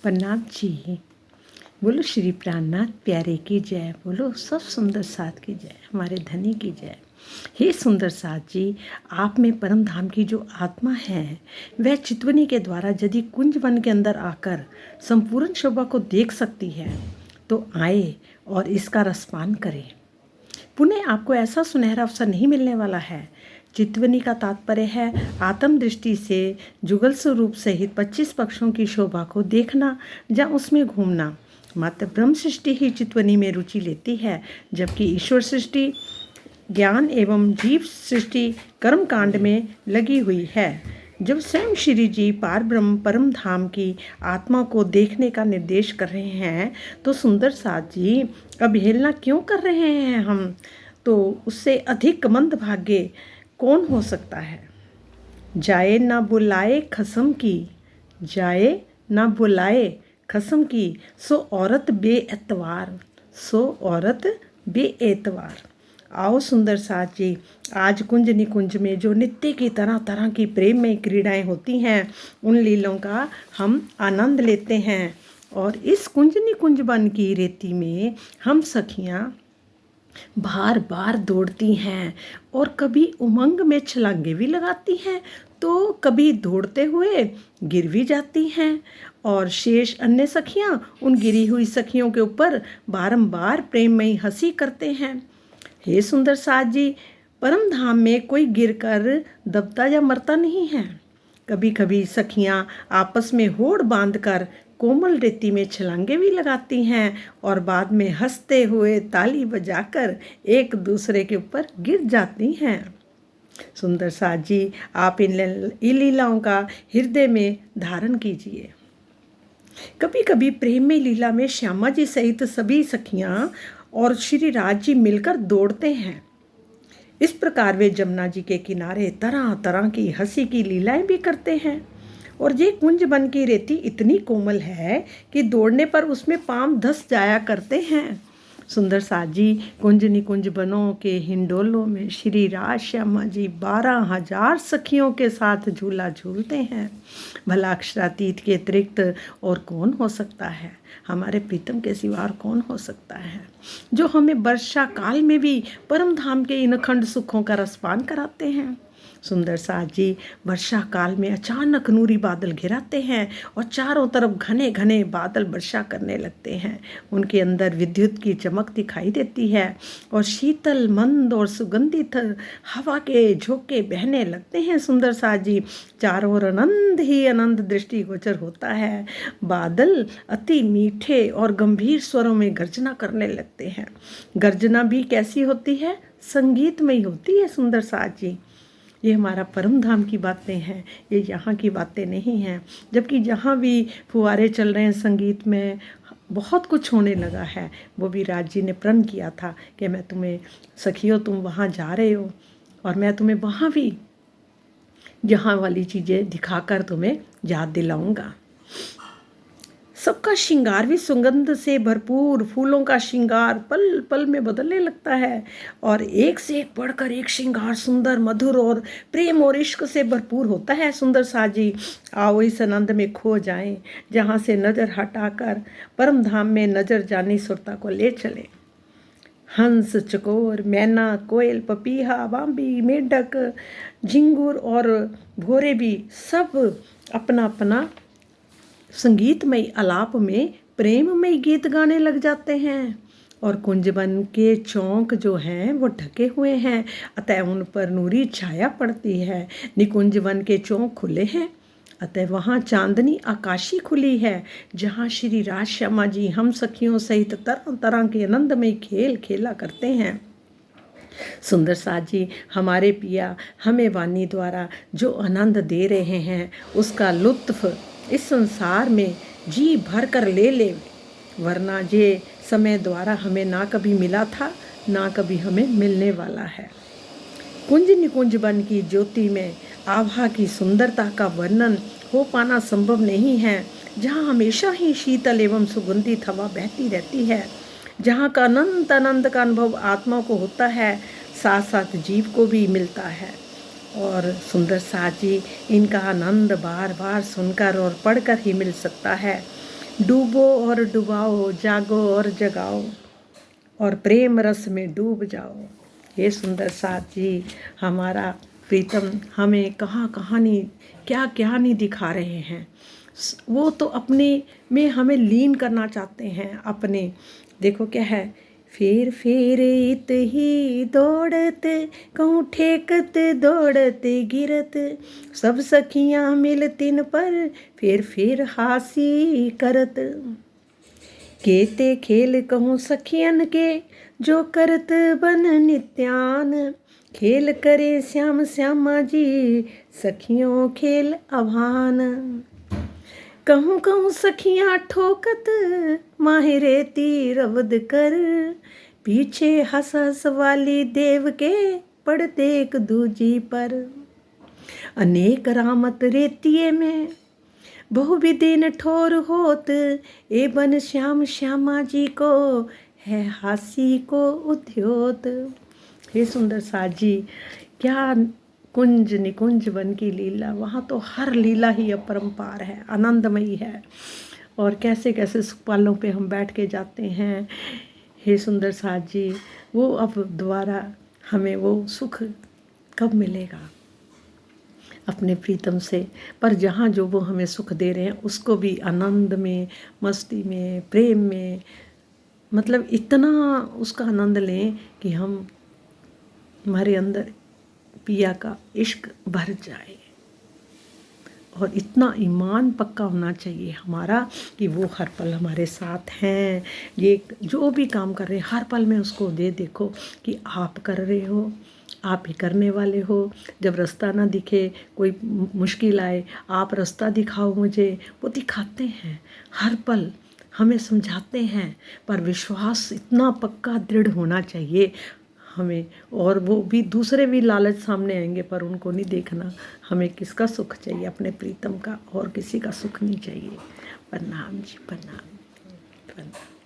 प्रणाम जी। बोलो श्री प्राणनाथ प्यारे की जय। बोलो सब सुंदर साथ की जय, हमारे धनी की जय। हे सुंदर साथ जी, आप में परम धाम की जो आत्मा है वह चितवनी के द्वारा यदि कुंज वन के अंदर आकर संपूर्ण शोभा को देख सकती है तो आए और इसका रसपान करें। पुनः आपको ऐसा सुनहरा अवसर नहीं मिलने वाला है। चितवनी का तात्पर्य है आत्म दृष्टि से जुगल स्वरूप सहित 25 पक्षों की शोभा को देखना या उसमें घूमना। मात्र ब्रह्म सृष्टि ही चितवनी में रुचि लेती है, जबकि ईश्वर सृष्टि ज्ञान एवं जीव सृष्टि कर्म कांड में लगी हुई है। जब स्वयं श्री जी पार ब्रह्म परम धाम की आत्मा को देखने का निर्देश कर रहे हैं तो सुंदर साथ जी अवहेलना क्यों कर रहे हैं हम? तो उससे अधिक मंदभाग्य कौन हो सकता है। जाए ना बुलाए खसम की, जाए ना बुलाए खसम की, सो औरत बेएतवार, सो औरत बेएतवार। आओ सुंदर साथ जी, आज कुंज निकुंज में जो नित्य की तरह तरह की प्रेम में क्रीड़ाएँ होती हैं उन लीलों का हम आनंद लेते हैं। और इस कुंज निकुंज वन की रेती में हम सखियाँ बार बार दौड़ती हैं और कभी उमंग में छलांगे भी लगाती हैं तो कभी दौड़ते हुए गिर भी जाती हैं। और शेष अन्य सखियां उन गिरी हुई सखियों के ऊपर बारंबार प्रेममयी हंसी करते हैं। हे सुंदर साथ जी, परम धाम में कोई गिरकर दबता या मरता नहीं है। कभी कभी सखियां आपस में होड़ बांधकर कोमल रेती में छलांगे भी लगाती हैं और बाद में हंसते हुए ताली बजाकर एक दूसरे के ऊपर गिर जाती हैं। सुंदर साथ जी, आप इन लीलाओं का हृदय में धारण कीजिए। कभी कभी प्रेम में लीला में श्यामा जी सहित सभी सखियां और श्री राज जी मिलकर दौड़ते हैं। इस प्रकार वे जमुना जी के किनारे तरह तरह की हंसी की लीलाएं भी करते हैं। और ये कुंज वन की रेती इतनी कोमल है कि दौड़ने पर उसमें पांव धंस जाया करते हैं। सुंदर साथ जी, कुंज निकुंज बनों के हिंडोलों में श्री राज श्यामा जी 12,000 सखियों के साथ झूला झूलते हैं। भला अक्षरातीत के अतिरिक्त और कौन हो सकता है? हमारे प्रीतम के सिवा और कौन हो सकता है जो हमें वर्षा काल में भी परम धाम के इन अखंड सुखों का रसपान कराते हैं। सुंदर साथ जी, वर्षा काल में अचानक नूरी बादल घिराते हैं और चारों तरफ घने घने बादल वर्षा करने लगते हैं। उनके अंदर विद्युत की चमक दिखाई देती है और शीतल मंद और सुगंधित हवा के झोंके बहने लगते हैं। सुंदर साथ जी, चारों ओर आनंद ही आनंद दृष्टिगोचर होता है। बादल अति मीठे और गंभीर स्वरों में गर्जना करने लगते हैं। गर्जना भी कैसी होती है? संगीतमयी होती है। सुंदर साथ जी, ये हमारा परम धाम की बातें हैं, ये यहाँ की बातें नहीं हैं। जबकि जहाँ भी फुहारे चल रहे हैं संगीत में बहुत कुछ होने लगा है। वो भी राज जी ने प्रण किया था कि मैं तुम्हें सखियों, तुम वहाँ जा रहे हो और मैं तुम्हें वहाँ भी यहाँ वाली चीज़ें दिखाकर तुम्हें याद दिलाऊंगा। सबका श्रृंगार भी सुगंध से भरपूर, फूलों का श्रृंगार पल पल में बदलने लगता है और एक से एक बढ़कर एक श्रृंगार सुंदर, मधुर और प्रेम और इश्क से भरपूर होता है। सुंदर साथ जी, आओ इस आनंद में खो जाएं, जहाँ से नज़र हटाकर परम धाम में नज़र जानी सुरता को ले चले। हंस, चकोर, मैना, कोयल, पपीहा, बांबी, मेढक, झिंगुर और भोरे भी सब अपना अपना संगीतमय आलाप में प्रेममय गीत गाने लग जाते हैं। और कुंजवन के चौक जो हैं वो ढके हुए हैं, अतः उन पर नूरी छाया पड़ती है। निकुंज वन के चौक खुले हैं, अतः वहाँ चांदनी आकाशी खुली है, जहाँ श्री राज श्यामा जी हम सखियों सहित तरह तरह के आनंदमय खेल खेला करते हैं। सुंदर साथ जी, हमारे पिया हमें वाणी द्वारा जो आनंद दे रहे हैं उसका लुत्फ इस संसार में जी भर कर ले ले, वरना ये समय द्वारा हमें ना कभी मिला था ना कभी हमें मिलने वाला है। कुंज निकुंज वन की ज्योति में आभा की सुंदरता का वर्णन हो पाना संभव नहीं है, जहाँ हमेशा ही शीतल एवं सुगंधित हवा बहती रहती है, जहाँ का अनंत आनंद का अनुभव आत्मा को होता है, साथ साथ जीव को भी मिलता है। और सुंदर साथ जी, इनका आनंद बार बार सुनकर और पढ़कर ही मिल सकता है। डूबो और डुबाओ, जागो और जगाओ, और प्रेम रस में डूब जाओ। हे सुंदर साथ जी, हमारा प्रीतम हमें कहाँ कहानी क्या क्या नहीं दिखा रहे हैं। वो तो अपने में हमें लीन करना चाहते हैं अपने। देखो क्या है, फिर इत ही दौड़ते, कहूँ ठेकते दौड़ते गिरत, सब सखियाँ मिलतिन पर फिर हासी करत। केते खेल कहूँ सखियन के, जो करत बन नित्यान, खेल करे श्याम श्यामा जी, सखियों खेल अभान। कहूँ कहूँ सखियाँ ठोकत, माहिरे तीर अवध कर, पीछे हंस हंस वाली देव के, पड़ते एक दूजी पर। अनेक रामत रेतिये में, बहु विदिन ठोर होत, ए बन श्याम श्यामा जी को, है हासी को उद्योत। हे सुंदर साथ जी, क्या कुंज निकुंज वन की लीला, वहाँ तो हर लीला ही अपरंपार है, आनंदमयी है। और कैसे कैसे सुखपालों पे हम बैठ के जाते हैं। हे सुंदर साथ जी, वो अब दोबारा हमें वो सुख कब मिलेगा अपने प्रीतम से। पर जहाँ जो वो हमें सुख दे रहे हैं उसको भी आनंद में, मस्ती में, प्रेम में, मतलब इतना उसका आनंद लें कि हम हमारे अंदर पिया का इश्क भर जाए। और इतना ईमान पक्का होना चाहिए हमारा कि वो हर पल हमारे साथ हैं। ये जो भी काम कर रहे हैं हर पल में उसको देखो कि आप कर रहे हो, आप ही करने वाले हो। जब रास्ता ना दिखे, कोई मुश्किल आए, आप रास्ता दिखाओ मुझे, वो दिखाते हैं हर पल, हमें समझाते हैं। पर विश्वास इतना पक्का दृढ़ होना चाहिए हमें। और वो भी दूसरे भी लालच सामने आएंगे पर उनको नहीं देखना। हमें किसका सुख चाहिए? अपने प्रीतम का, और किसी का सुख नहीं चाहिए। प्रणाम जी, प्रणाम प्रणाम।